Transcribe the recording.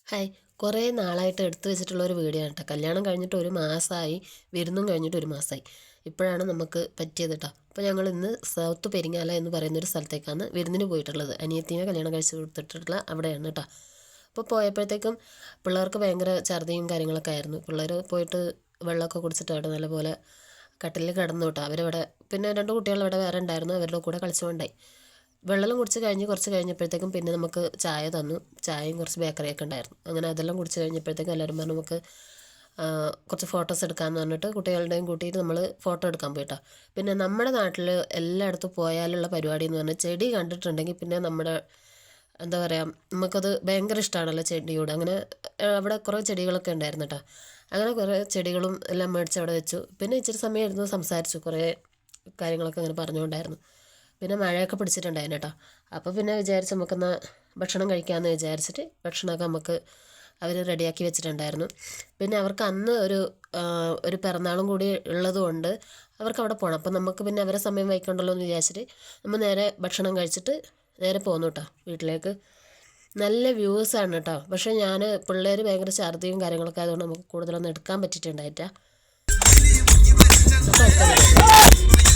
Hi. കുറേ നാളായിട്ട് എടുത്തു വെച്ചിട്ടുള്ള ഒരു വീഡിയോ ആണ് കേട്ടോ. കല്യാണം കഴിഞ്ഞിട്ട് ഒരു മാസമായി, വിരുന്നും കഴിഞ്ഞിട്ട് ഒരു മാസമായി. ഇപ്പോഴാണ് നമുക്ക് പറ്റിയത് കേട്ടോ. അപ്പോൾ ഞങ്ങൾ ഇന്ന് സൗത്ത് പെരിങ്ങാല എന്ന് പറയുന്നൊരു സ്ഥലത്തേക്കാണ് വിരുന്നിന് പോയിട്ടുള്ളത്. അനിയത്തിനെ കല്യാണം കഴിച്ച് കൊടുത്തിട്ടുള്ള അവിടെയാണ് കേട്ടോ. അപ്പോൾ പോയപ്പോഴത്തേക്കും പിള്ളേർക്ക് ഭയങ്കര ഛർദിയും കാര്യങ്ങളൊക്കെ ആയിരുന്നു. പിള്ളേർ പോയിട്ട് വെള്ളമൊക്കെ കുടിച്ചിട്ട് അവിടെ നല്ലപോലെ കട്ടിലിൽ കിടന്നു കേട്ടോ. അവരവിടെ പിന്നെ രണ്ട് കുട്ടികൾ അവിടെ വേറെ ഉണ്ടായിരുന്നു, അവരുടെ കൂടെ കളിച്ചുകൊണ്ടായി. വെള്ളം കുടിച്ച് കുറച്ച് കഴിഞ്ഞപ്പോഴത്തേക്കും പിന്നെ നമുക്ക് ചായ തന്നു. ചായയും കുറച്ച് ബേക്കറിയൊക്കെ ഉണ്ടായിരുന്നു. അങ്ങനെ അതെല്ലാം കുടിച്ച് കഴിഞ്ഞപ്പോഴത്തേക്കും എല്ലാവരും പറഞ്ഞു നമുക്ക് കുറച്ച് ഫോട്ടോസ് എടുക്കാമെന്ന് പറഞ്ഞിട്ട് കുട്ടികളുടെയും കൂട്ടിയിട്ട് നമ്മൾ ഫോട്ടോ എടുക്കാൻ പോയിട്ടോ. പിന്നെ നമ്മുടെ നാട്ടിൽ എല്ലായിടത്തും പോയാലുള്ള പരിപാടി എന്ന് പറഞ്ഞാൽ ചെടി കണ്ടിട്ടുണ്ടെങ്കിൽ പിന്നെ നമ്മുടെ എന്താ പറയുക, നമുക്കത് ഭയങ്കര ഇഷ്ടമാണല്ലോ ചെടിയോട്. അങ്ങനെ അവിടെ കുറേ ചെടികളൊക്കെ ഉണ്ടായിരുന്നു കേട്ടോ. അങ്ങനെ കുറേ ചെടികളും എല്ലാം മേടിച്ച് അവിടെ വെച്ചു. പിന്നെ ഇച്ചിരി സമയം ഇരുന്ന് സംസാരിച്ചു, കുറേ കാര്യങ്ങളൊക്കെ അങ്ങനെ പറഞ്ഞുകൊണ്ടായിരുന്നു. പിന്നെ മഴയൊക്കെ പിടിച്ചിട്ടുണ്ടായിരുന്നു കേട്ടോ. അപ്പോൾ പിന്നെ വിചാരിച്ച് നമുക്കെന്നാൽ ഭക്ഷണം കഴിക്കാമെന്ന് വിചാരിച്ചിട്ട് ഭക്ഷണമൊക്കെ നമുക്ക് അവർ റെഡിയാക്കി വെച്ചിട്ടുണ്ടായിരുന്നു. പിന്നെ അവർക്ക് അന്ന് ഒരു പിറന്നാളും കൂടി ഉള്ളതുകൊണ്ട് അവർക്ക് അവിടെ പോകണം. അപ്പോൾ നമുക്ക് പിന്നെ അവരെ സമയം വൈക്കണ്ടല്ലോ എന്ന് വിചാരിച്ചിട്ട് നമ്മൾ നേരെ ഭക്ഷണം കഴിച്ചിട്ട് നേരെ പോന്നു കേട്ടോ വീട്ടിലേക്ക്. നല്ല വ്യൂസാണ് കേട്ടോ. പക്ഷേ പിള്ളേർ ഭയങ്കര ഛർദിയും കാര്യങ്ങളൊക്കെ ആയതുകൊണ്ട് നമുക്ക് കൂടുതലൊന്നും എടുക്കാൻ പറ്റിയിട്ടുണ്ടായിട്ടാ. അപ്പോൾ അടുത്ത